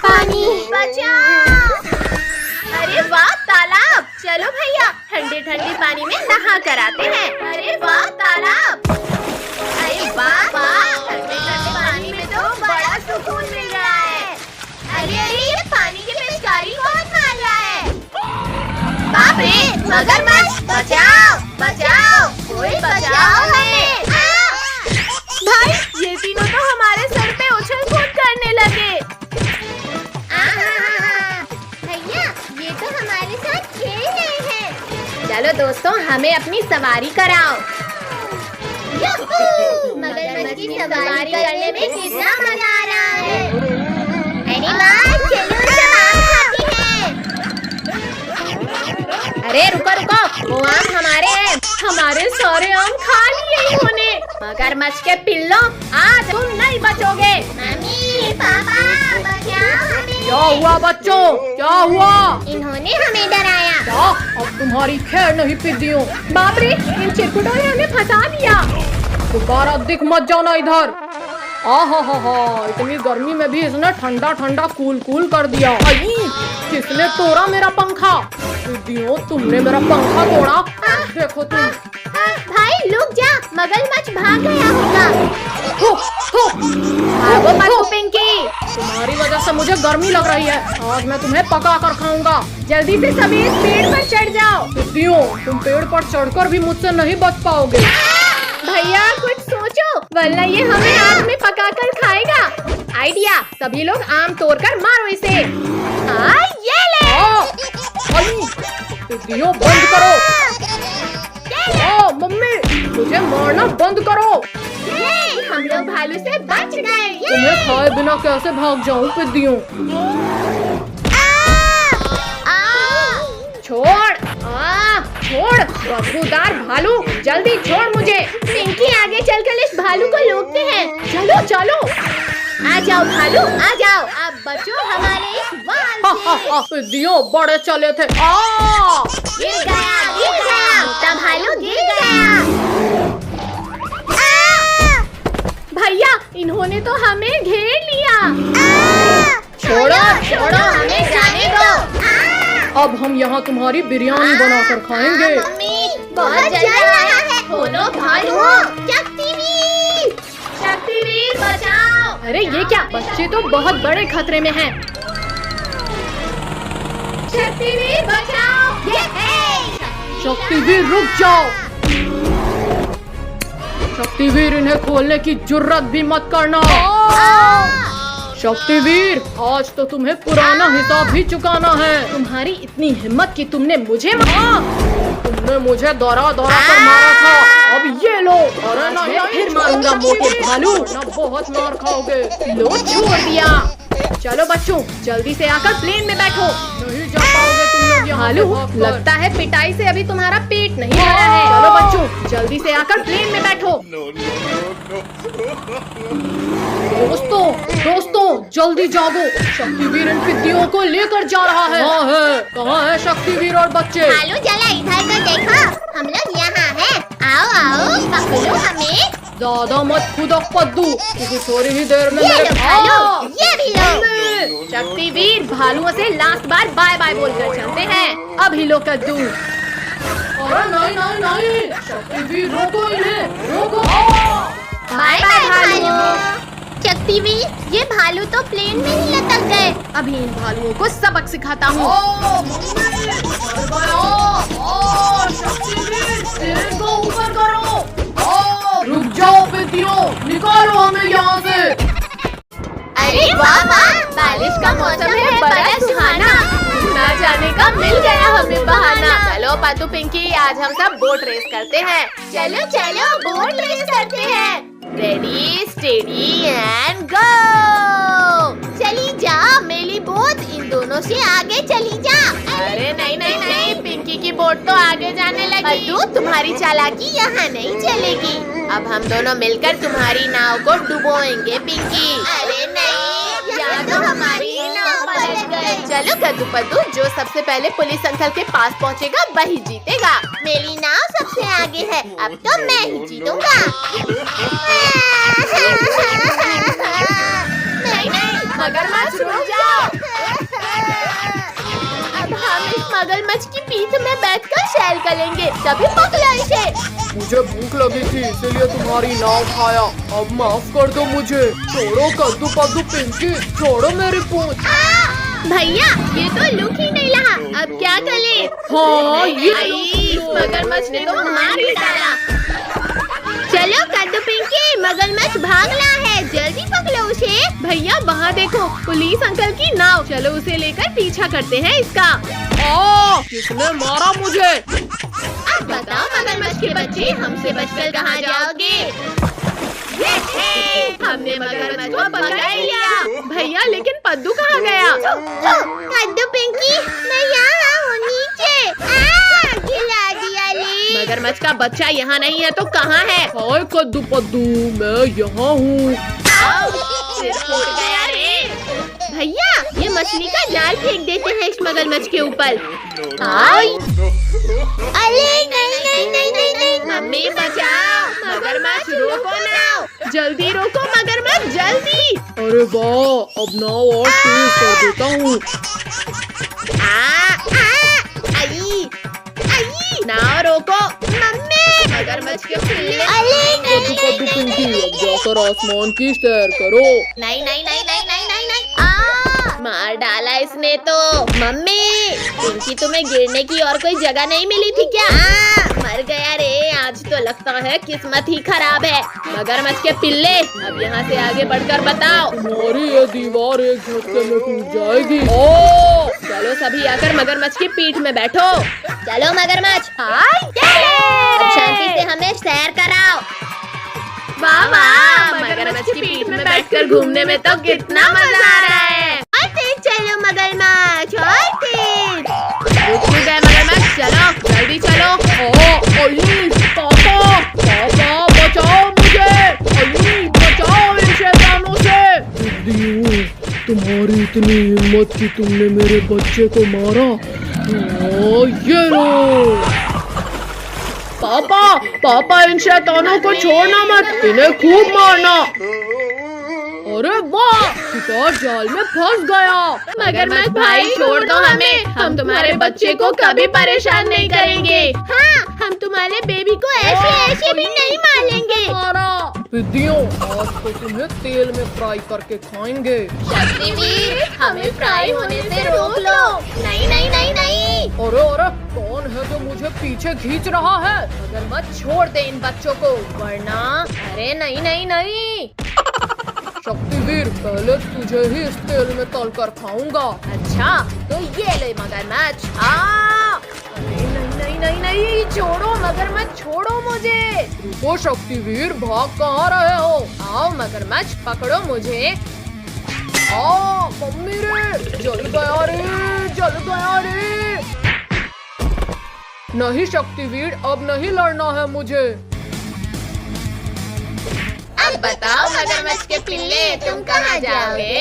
पानी बचाओ। अरे वाह तालाब, चलो भैया ठंडे ठंडे पानी में नहा कर आते हैं। अरे वाह तालाब, अरे वाह वाह, ठंडे ठंडे पानी में तो बड़ा सुकून मिल रहा है। अरे अरे ये पानी की पिचकारी कौन मार रहा है? बाप रे, मगरमच्छ बचाओ बचाओ, कोई बचाओ हमें। भाई ये तीनों तो हमारे सर पे उछल कूद करने लगे। भैया ये तो हमारे साथ खेल रहे हैं। चलो दोस्तों हमें अपनी सवारी कराओ। मगरमच्छ की सवारी करने में कितना मजा आ रहा है। अरे वाह, चलो आम खाते हैं। अरे रुको रुको, वो आम हमारे हैं। हमारे सारे आम खा लिए इन्होंने। मगरमच्छ के पिल्लों, आज तुम नहीं बचोगे। मम्मी पापा बचाओ हमें। क्या हुआ बच्चों, क्या हुआ? इन्होंने हमें डराया। क्या? अब तुम्हारी खैर नहीं पिद्दियों। बाप रे, इन चिरकुटों ने हमें फंसा दिया। दोबारा दिख मत जाना इधर। आहा, इतनी गर्मी में भी इसने ठंडा ठंडा कूल कूल कर दिया। आई, किसने तोड़ा मेरा पंखा? पिद्दियों, तुमने मेरा पंखा तोड़ा। देखो तुम। भाई रुक जा, मगरमच्छ भाग गया होगा। भागो मत पिंकी, तुम्हारी वजह से मुझे गर्मी लग रही है। आज मैं तुम्हें पका कर खाऊंगा। जल्दी से सभी इस पेड़ पर चढ़ जाओ। पिद्दियों, तुम पेड़ पर चढ़कर भी मुझसे नहीं बच पाओगे। भैया कुछ सोचो, वरना ये हमें आग में पकाकर खाएगा। आइडिया, सभी लोग आम तोड़कर मारो इसे। ये ले। पिद्दियों बंद करो। मम्मी, मुझे मारना बंद करो। हम लोग भालू से बच गए। तुम्हें खाए बिना कैसे भाग जाऊं पिद्दियों? छोड़ बदबूदार भालू, जल्दी छोड़ मुझे। पिंकी आगे चलकर इस भालू को रोकते हैं। चलो चलो, आ जाओ भालू आ जाओ, अब बचो हमारे इस वाल से। पिद्दियों बड़े चले थे। गिर गया, मोटा भालू गिर गया। भैया इन्होंने तो हमें घेर लिया। छोड़ो, हमें जाने दो। अब हम यहाँ तुम्हारी बिरयानी बनाकर खाएंगे। मम्मी बहुत जल रहा है। बोलो भालू, शक्तिवीर बचाओ। अरे ये क्या, बच्चे तो बहुत बड़े खतरे में हैं। शक्तिवीर बचाओ। शक्तिवीर रुक जाओ। शक्तिवीर, इन्हें खोलने की जुर्रत भी मत करना। शक्तिवीर, आज तो तुम्हें पुराना हिसाब भी चुकाना है। तुम्हारी इतनी हिम्मत कि तुमने मुझे तुमने मुझे दौरा कर मारा था। अब ये लो। अरे नहीं, फिर मारूंगा मोटे भालू, ना बहुत मार खाओगे। लो छोड़ दिया। चलो बच्चों जल्दी से आकर प्लेन में बैठो। नहीं जा पाओगे तुम लोग यहाँ भालू, से भागकर। लगता है पिटाई से अभी तुम्हारा पेट नहीं भरा है। चलो बच्चों जल्दी से आकर प्लेन में बैठो। दोस्तों जल्दी जागो, शक्तिवीर इन पिद्दियों को लेकर जा रहा है। कहाँ है शक्तिवीर और बच्चे? भालू जरा इधर को देखो, हम लोग यहाँ हैं। आओ पकड़ो हमें। ज्यादा मत कूदो पद्दू, क्योंकि थोड़ी ही देर में ये लो भालू, ये भी लो। शक्तिवीर भालुओं से लास्ट बार बाय बाय बोलकर चलते हैं। अभी लो कद्दू। अरे नहीं, शक्तिवीर रोको इन्हें, रोको। बाय बाय भालू। शक्तिवीर, ये भालू तो प्लेन में ही लटक गए। अभी इन भालुओं को सबक सिखाता हूँ। शक्तिवीर को ऊपर करो। रुक जाओ पिद्दियों, निकालो हमें यहाँ से। अरे वाह वाह, बारिश का मौसम है, बड़ा सुहाना। ना जाने का मिल गया हमें बहाना। चलो पातू पिंकी, आज हम सब बोट रेस करते हैं। चलो चलो बोट रेस करते हैं। Ready steady and go. चली जा मेरी बोट, इन दोनों से आगे चली जा। अरे नहीं, पिंकी की बोट तो आगे जाने लगी। पातू, तुम्हारी चालाकी यहाँ नहीं चलेगी। अब हम दोनों मिलकर तुम्हारी नाव को डुबोएंगे पिंकी। अरे नहीं, यहाँ तो हमारी नाव पलट गई। चलो कद्दू पद्दू, जो सबसे पहले पुलिस अंकल के पास पहुँचेगा वही जीतेगा। मेरी नाव सबसे आगे है, अब तो मैं ही जीतूंगा। घायल करेंगे, तभी पकड़ो इसे। मुझे भूख लगी थी इसीलिए तुम्हारी नाव खाया। अब माफ कर दो मुझे। छोड़ो कद्दू पद्दू पिंकी, छोड़ो मेरी पूंछ। भैया ये तो लुक ही नहीं रहा, अब क्या करें? हाँ ये इस मगरमच्छ ने तो मार ही डाला। चलो कद्दू पिंकी, मगरमच्छ भाग रहा है, जल्दी पकड़ो उसे। भैया वहाँ देखो, पुलिस अंकल की नाव। चलो उसे लेकर पीछा करते हैं इसका। किसने मारा मुझे? अब बताओ मगरमच्छ के बच्चे, हमसे बचकर कहाँ जाओगे? हमने मगरमच्छ को पकड़ लिया। भैया लेकिन पद्दू कहाँ गया? कद्दू पिंकी, मैं यहाँ हूँ नीचे। खिला दिया ले। मगरमच्छ का बच्चा यहाँ नहीं है तो कहाँ है? हाय कद्दू पद्दू, मैं यहाँ हूँ। सिर फूट गया रे। भैया ये मछली का जाल फेंक देते हैं इस मगरमच्छ के ऊपर। अरे नहीं, मम्मी बचाओ, मगरमच्छ रोको ना, जल्दी रोको मगरमच्छ जल्दी। अरे वाह, अब नाव और तेज कर देता हूँ। नाव रोको मम्मी, मगरमच्छ के पिल्ले। कद्दू पद्दू पिंकी, अब जाकर आसमान की सैर करो। नहीं, मार डाला इसने तो। मम्मी पिंकी, तुम्हें गिरने की और कोई जगह नहीं मिली थी क्या? मर गया रे, आज तो लगता है किस्मत ही खराब है। मगरमच्छ के पिल्ले, अब यहाँ से आगे बढ़कर बताओ। तुम्हारी ये दीवार एक झटके में टूट जाएगी। चलो सभी आकर मगरमच्छ की पीठ में बैठो। चलो मगरमच्छ, अब शांति से हमें सैर कराओ। वाह वाह, मगरमच्छ की पीठ में बैठकर घूमने में तो कितना मजा आ रहा है। और तेज चलो मगरमच्छ, और तेज। रुक गए मगरमच्छ, चलो जल्दी चलो। पापा बचाओ मुझे, बचाओ इन शैतानों से। तुम्हारी इतनी हिम्मत कि तुमने मेरे बच्चे को मारा। ये लो पापा, इन शैतानों को छोड़ना मत, इन्हें खूब मारना। अरे वाह, शिकार जाल में फंस गया। मगरमच्छ भाई छोड़ दो हमें, हम तुम्हारे बच्चे को कभी परेशान नहीं करेंगे। हाँ, हम तुम्हारे बेबी को ऐसे भी नहीं मारेंगे। विद्यों, आज तो तुम्हें तेल में फ्राई करके खाएंगे। शक्तिवीर, हमें फ्राई होने से रोक लो। नहीं। अरे कौन है जो मुझे पीछे खींच रहा है? मगरमच्छ छोड़ दे इन बच्चों को, वरना। अरे नहीं। शक्तिवीर, पहले तुझे ही इस तेल में तल कर खाऊंगा। अच्छा तो ये ले मगरमच्छ। अरे नहीं, छोड़ो मगरमच्छ, छोड़ो मुझे। रुको शक्तिवीर, भाग कहाँ रहे हो? आओ मगरमच्छ, पकड़ो मुझे। मम्मी रे, जल गया रे। नहीं शक्तिवीर, अब नहीं लड़ना है मुझे। अब बताओ मगरमच्छ के पिल्ले, तुम कहाँ जाओगे?